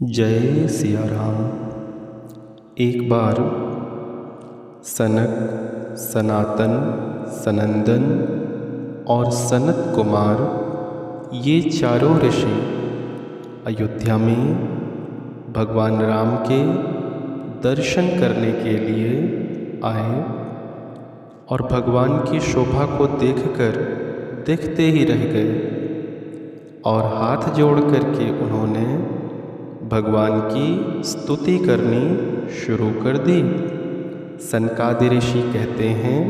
जय सिया राम। एक बार सनक, सनातन, सनंदन और सनत कुमार ये चारों ऋषि अयोध्या में भगवान राम के दर्शन करने के लिए आए और भगवान की शोभा को देखकर देखते ही रह गए और हाथ जोड़ करके उन्होंने भगवान की स्तुति करनी शुरू कर दी। सनकादि ऋषि कहते हैं,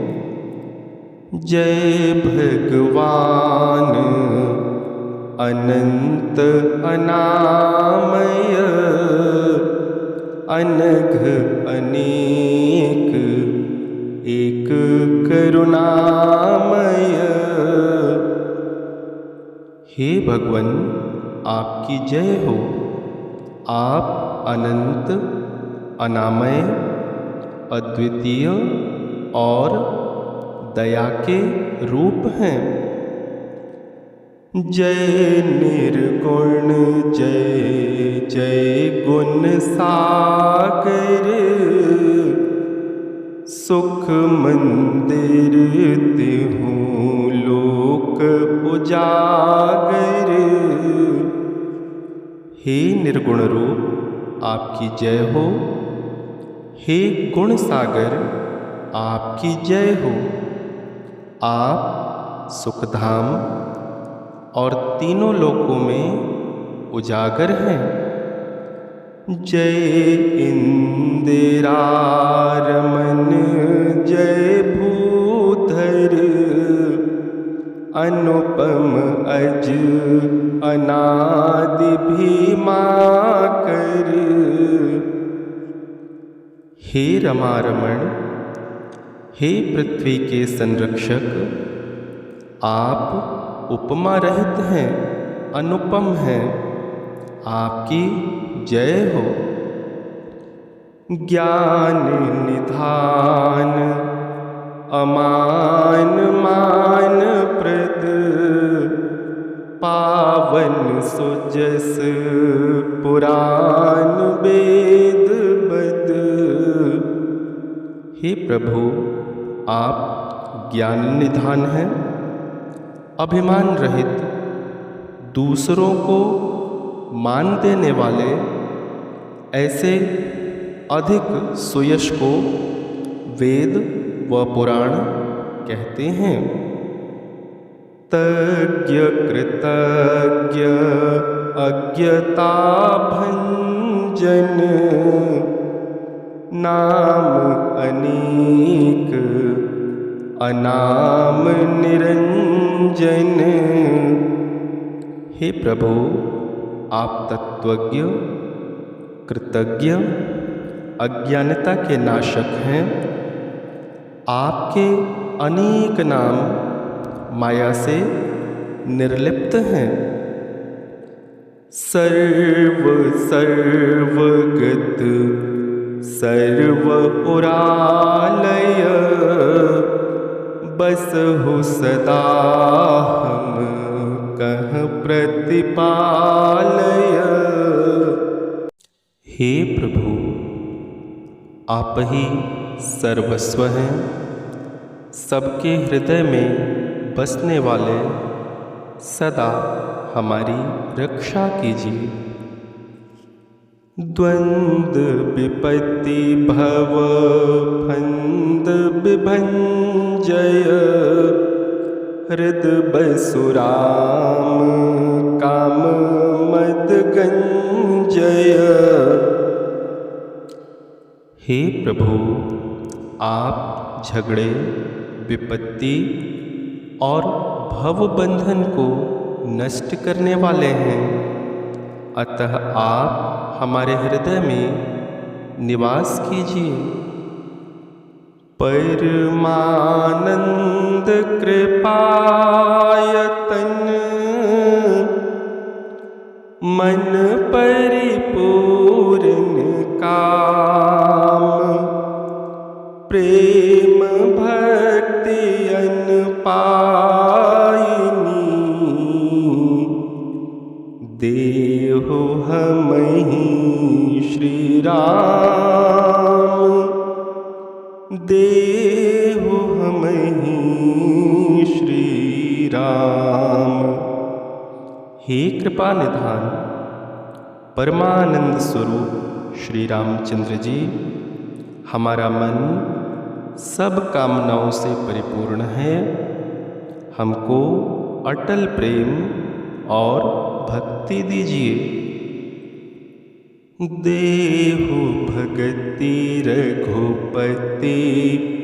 जय भगवान अनंत अनामय, अनघ अनेक एक करुणामय। हे भगवन, आपकी जय हो। आप अनंत, अनामय, अद्वितीय और दया के रूप हैं। जय निर्गुण, जय जय गुण सागर, सुख मंदिर तिहूँ लोक उजागर। हे निर्गुण रूप, आपकी जय हो। हे गुण सागर, आपकी जय हो। आप सुखधाम और तीनों लोकों में उजागर हैं। जय इंदिरा रमन, जय भूधर, अनुपम अज अनादि भीमाकर। हे रमा रमण, हे पृथ्वी के संरक्षक, आप उपमा रहित हैं, अनुपम हैं। आपकी जय हो। ज्ञान निधान, अमान मान प्रद, पावन सुजस पुराण वेद बद। हे प्रभु, आप ज्ञान निधान हैं, अभिमान रहित, दूसरों को मान देने वाले, ऐसे अधिक सुयश को वेद व पुराण कहते हैं। तज्ञ कृतज्ञ अज्ञता भंजन, नाम अनेक अनाम निरंजन। हे प्रभु, आप तत्वज्ञ, कृतज्ञ, अज्ञानता के नाशक हैं। आपके अनेक नाम माया से निर्लिप्त हैं। सर्व सर्वगत सर्व उरालय, बसहु सदा हम कह प्रतिपालय। हे प्रभु, आप ही सर्वस्व हैं। सबके हृदय में बसने वाले, सदा हमारी रक्षा कीजिए। द्वंद विपत्ति भव फंद विभंजय, हृद बसुराम काम मद गंजय। हे प्रभु, आप झगड़े, विपत्ति और भव बंधन को नष्ट करने वाले हैं। अतः आप हमारे हृदय में निवास कीजिए। परमानंद कृपायतन, मन परिपूर्ण काम, प्रेम भक्ति अनपायिनी, देहु हम हमहि श्री राम, देहु हमहि श्री राम। हे कृपा निधान परमानंद स्वरूप श्री रामचंद्र जी, हमारा मन सब कामनाओं से परिपूर्ण है। हमको अटल प्रेम और भक्ति दीजिए। देहु भगति रघुपति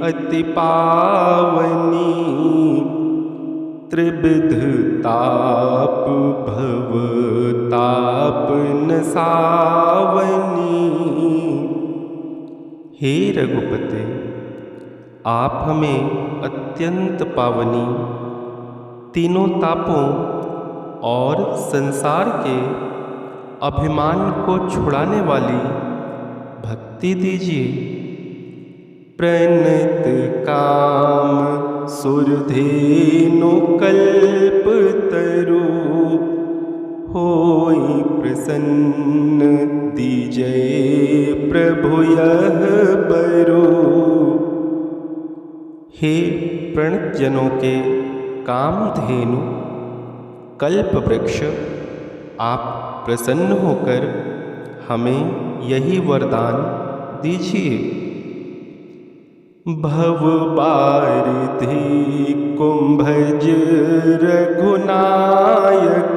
अति पावनी, त्रिविध ताप भव ताप नसावनी। हे रघुपते, आप हमें अत्यंत पावनी, तीनों तापों और संसार के अभिमान को छुड़ाने वाली भक्ति दीजिए। प्रणत काम सुरधेनु कल्पतरु, होई प्रसन्न दीजय प्रभु यह बरु। हे प्रणत जनों के कामधेनु कल्प वृक्ष, आप प्रसन्न होकर हमें यही वरदान दीजिए। भव बारिधि कुंभज रघुनायक,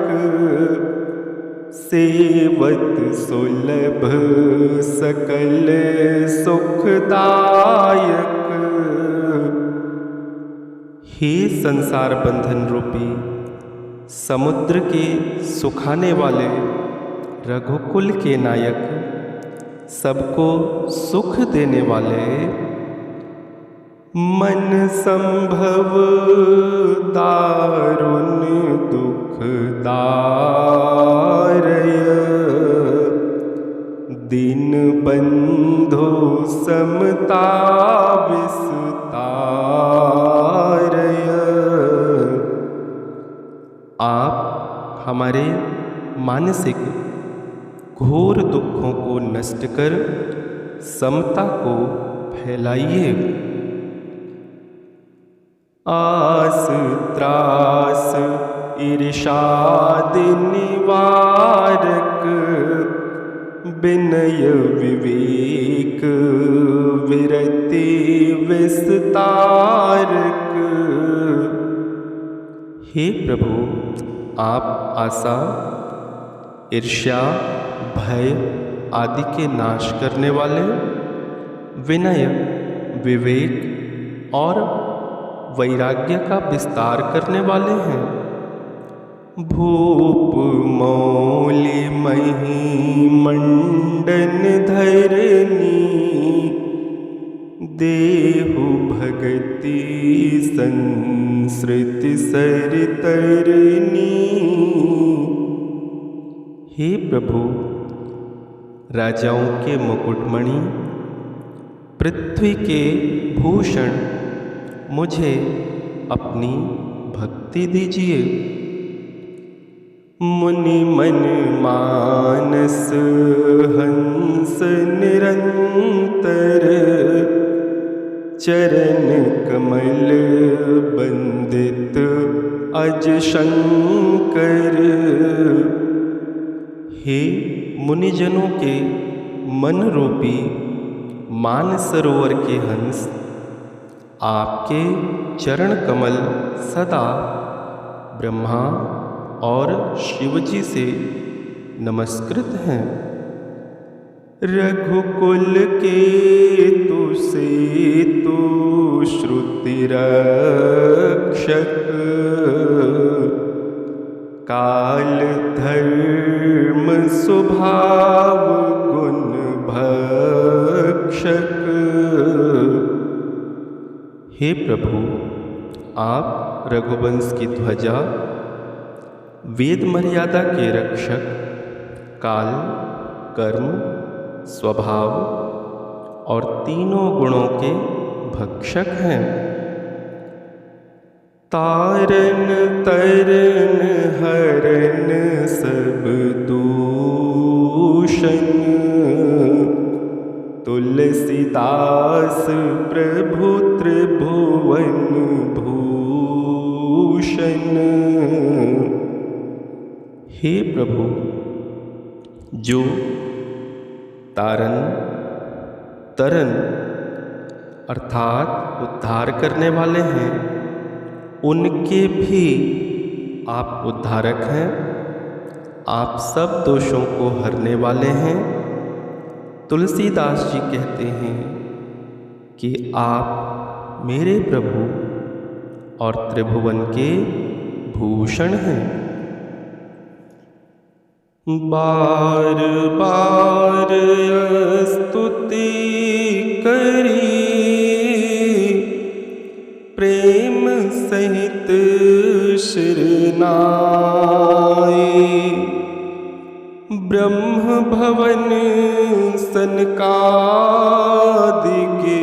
सेवत सुलभ सकल सुखदायक। हे संसार बंधन रूपी समुद्र के सुखाने वाले रघुकुल के नायक, सबको सुख देने वाले, मन संभव दारुण दुख दारय, दिन बंधु समता विस्तारय। आप हमारे मानसिक घोर दुखों को नष्ट कर समता को फैलाइए। आस त्रास ईर्षादि निवारक, विनय विवेक विरति विस्तारक। हे प्रभु, आप आशा ईर्ष्या भय आदि के नाश करने वाले, विनय विवेक और वैराग्य का विस्तार करने वाले हैं। भूप मौलि मही मंडन धरनी, देहु भगति संसृति सरितरनी। हे प्रभु, राजाओं के मुकुटमणि, पृथ्वी के भूषण, मुझे अपनी भक्ति दीजिए। मुनि मन मानस हंस निरंतर, चरण कमल बंदित अज शंकर। हे मुनिजनों के मन रूपी मान सरोवर के हंस, आपके चरण कमल सदा ब्रह्मा और शिवजी से नमस्कृत हैं। रघुकुल के तु सेतु श्रुति रक्षक, काल धर्म स्वभाव गुण भक्षक। हे प्रभु, आप रघुवंश की ध्वजा, वेद मर्यादा के रक्षक, काल कर्म स्वभाव और तीनों गुणों के भक्षक हैं। तारन तरन हरन सब दूर, तुलसीदास प्रभु त्रिभुवन भूषण। हे प्रभु, जो तारन तरन अर्थात उद्धार करने वाले हैं, उनके भी आप उद्धारक हैं। आप सब दोषों को हरने वाले हैं। तुलसीदास जी कहते हैं कि आप मेरे प्रभु और त्रिभुवन के भूषण हैं। बार बार स्तुति करी प्रेम सहित शिरनाई। ब्रह्म भवन सनकादिके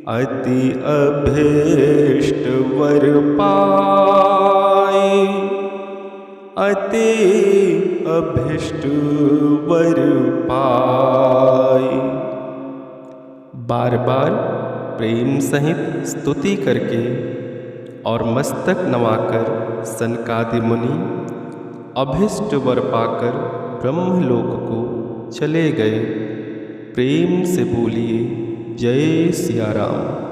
अति अभीष्ट वर पाए। अति अभीष्ट वर पाए। बार बार प्रेम सहित स्तुति करके और मस्तक नवाकर सनकादि मुनि अभीष्ट वर पाकर ब्रह्मलोक को चले गए। प्रेम से बोलिए जय सिया राम।